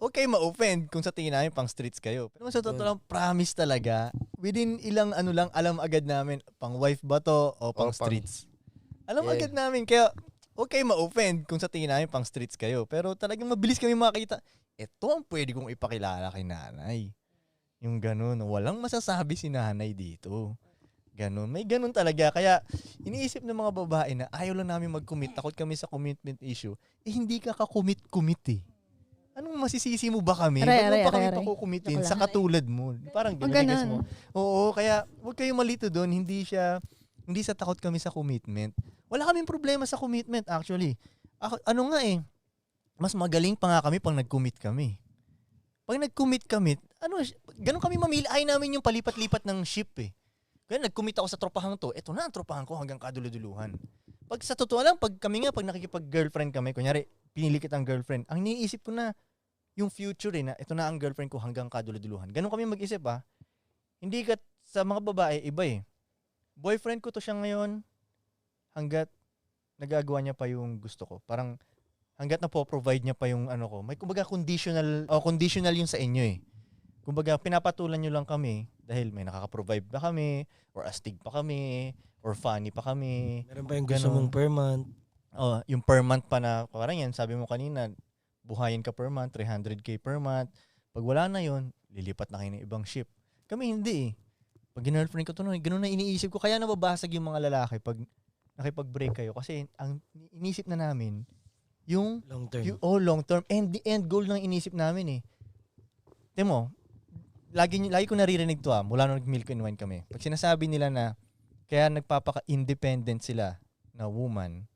okay ma-offend kung sa tingin namin pang streets kayo. Pero sa totoo lang, promise talaga, within ilang ano lang, alam agad namin, pang wife ba to o pang streets. Alam agad namin, kaya okay ma-offend kung sa tingin namin pang streets kayo. Pero talagang mabilis kami makita, ito ang pwede kong ipakilala kay nanay. Yung ganun, walang masasabi si nanay dito. Ganun, may ganun talaga. Kaya iniisip ng mga babae na ayaw lang namin mag-commit, takot kami sa commitment issue. Hindi ka ka-commit eh. Anong masisisi mo ba kami? Ba't mo pa kami pakukumitin sa katulad mo? Parang gano'n mo. Oo, kaya huwag kayong malito doon. Hindi sa takot kami sa commitment. Wala kaming problema sa commitment actually. Ano nga mas magaling pa nga kami pag nag-commit kami. Pag nag-commit kami, ganun kami mamili. Ay namin yung palipat-lipat ng ship eh. Kaya nag-commit ako sa tropahang to, eto na ang tropahan ko hanggang kaduluduluhan. Pag sa totoo lang, pag nakikipag-girlfriend kami, kunyari, pinili kitang girlfriend, ang iniisip ko na yung future na ito na ang girlfriend ko hanggang kaduluduluhan. Ganun kami mag-isip Hindi ka, sa mga babae, iba Boyfriend ko to siya ngayon hanggat nagagawa niya pa yung gusto ko. Parang hanggat na-provide niya pa yung ano ko. May kumbaga conditional yung sa inyo Kumbaga pinapatulan niyo lang kami dahil may nakaka-provide pa kami or astig pa kami or funny pa kami. Meron pa yung gusto mong per month. Yung per month pa na parang yan, sabi mo kanina, buhayin ka per month, 300k per month. Pag wala na yon, lilipat na kayo ng ibang ship. Kami hindi Pag girlfriend ko to, ganun na iniisip ko. Kaya nababasag yung mga lalaki pag nakipag-break kayo. Kasi ang iniisip na namin, yung long term. Long term. And the end goal ng inisip namin Tingnan mo, lagi ko naririnig to mula nung nag-milk and wine kami. Pag sinasabi nila na kaya nagpapaka-independent sila na woman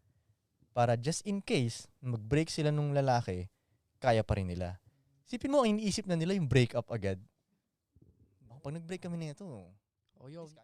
para just in case mag-break sila nung lalaki, kaya pa rin nila. Isipin mo, ang iniisip na nila yung break up agad. Pag nag-break kami nito,